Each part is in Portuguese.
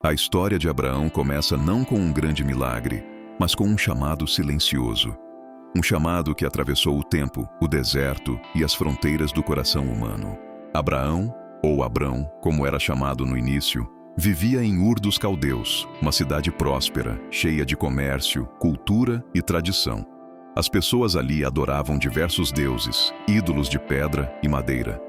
A história de Abraão começa não com um grande milagre, mas com um chamado silencioso. Um chamado que atravessou o tempo, o deserto e as fronteiras do coração humano. Abraão, ou Abrão, como era chamado no início, vivia em Ur dos Caldeus, uma cidade próspera, cheia de comércio, cultura e tradição. As pessoas ali adoravam diversos deuses, ídolos de pedra e madeira.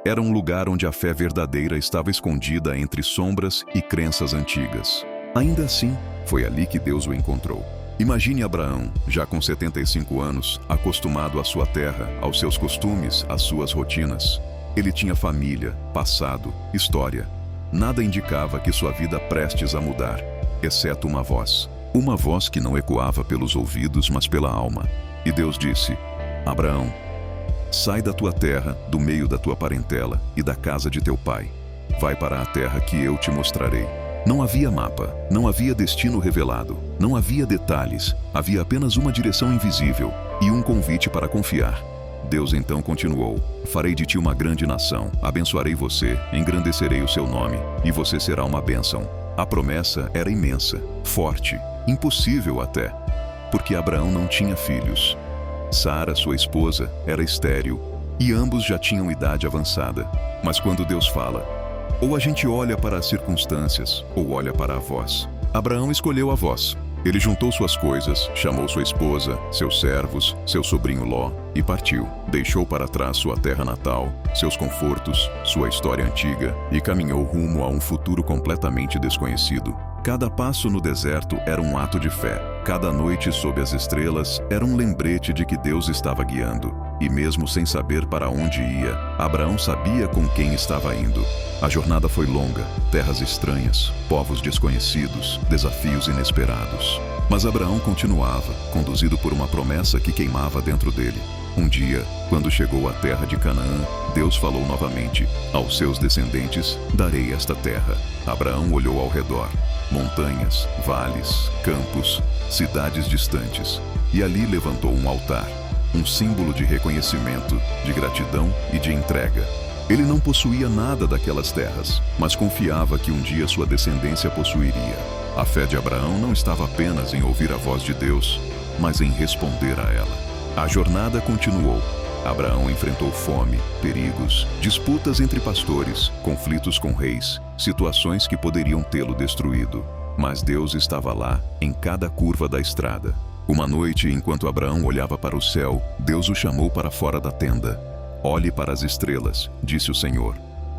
Era um lugar onde a fé verdadeira estava escondida entre sombras e crenças antigas. Ainda assim, foi ali que Deus o encontrou. Imagine Abraão, já com 75 anos, acostumado à sua terra, aos seus costumes, às suas rotinas. Ele tinha família, passado, história. Nada indicava que sua vida prestes a mudar, exceto uma voz. Uma voz que não ecoava pelos ouvidos, mas pela alma. E Deus disse: Abraão, sai da tua terra, do meio da tua parentela e da casa de teu pai. Vai para a terra que eu te mostrarei. Não havia mapa, não havia destino revelado, não havia detalhes, havia apenas uma direção invisível e um convite para confiar. Deus então continuou: farei de ti uma grande nação, abençoarei você, engrandecerei o seu nome, e você será uma bênção. A promessa era imensa, forte, impossível até, porque Abraão não tinha filhos. Sara, sua esposa, era estéril, e ambos já tinham idade avançada. Mas quando Deus fala, ou a gente olha para as circunstâncias, ou olha para a voz. Abraão escolheu a voz. Ele juntou suas coisas, chamou sua esposa, seus servos, seu sobrinho Ló, e partiu. Deixou para trás sua terra natal, seus confortos, sua história antiga, e caminhou rumo a um futuro completamente desconhecido. Cada passo no deserto era um ato de fé. Cada noite sob as estrelas era um lembrete de que Deus estava guiando. E mesmo sem saber para onde ia, Abraão sabia com quem estava indo. A jornada foi longa, terras estranhas, povos desconhecidos, desafios inesperados. Mas Abraão continuava, conduzido por uma promessa que queimava dentro dele. Um dia, quando chegou à terra de Canaã, Deus falou novamente: aos seus descendentes darei esta terra. Abraão olhou ao redor. Montanhas, vales, campos, cidades distantes. E ali levantou um altar. Um símbolo de reconhecimento, de gratidão e de entrega. Ele não possuía nada daquelas terras, mas confiava que um dia sua descendência possuiria. A fé de Abraão não estava apenas em ouvir a voz de Deus, mas em responder a ela. A jornada continuou. Abraão enfrentou fome, perigos, disputas entre pastores, conflitos com reis, situações que poderiam tê-lo destruído. Mas Deus estava lá, em cada curva da estrada. Uma noite, enquanto Abraão olhava para o céu, Deus o chamou para fora da tenda. Olhe para as estrelas, disse o Senhor.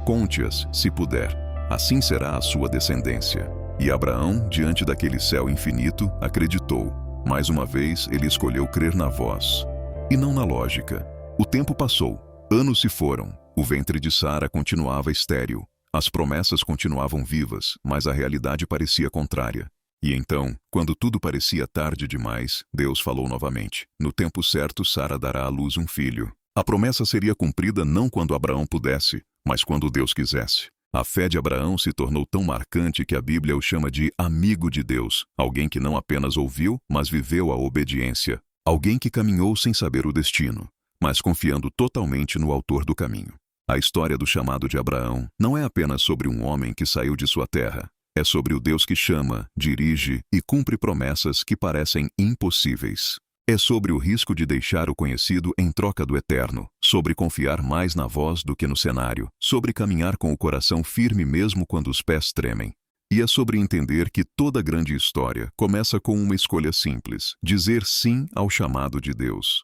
Conte-as, se puder. Assim será a sua descendência. E Abraão, diante daquele céu infinito, acreditou. Mais uma vez, ele escolheu crer na voz, e não na lógica. O tempo passou. Anos se foram. O ventre de Sara continuava estéril. As promessas continuavam vivas, mas a realidade parecia contrária. E então, quando tudo parecia tarde demais, Deus falou novamente. No tempo certo, Sara dará à luz um filho. A promessa seria cumprida não quando Abraão pudesse, mas quando Deus quisesse. A fé de Abraão se tornou tão marcante que a Bíblia o chama de amigo de Deus. Alguém que não apenas ouviu, mas viveu a obediência. Alguém que caminhou sem saber o destino, mas confiando totalmente no autor do caminho. A história do chamado de Abraão não é apenas sobre um homem que saiu de sua terra. É sobre o Deus que chama, dirige e cumpre promessas que parecem impossíveis. É sobre o risco de deixar o conhecido em troca do eterno, sobre confiar mais na voz do que no cenário, sobre caminhar com o coração firme mesmo quando os pés tremem. E é sobre entender que toda grande história começa com uma escolha simples: dizer sim ao chamado de Deus.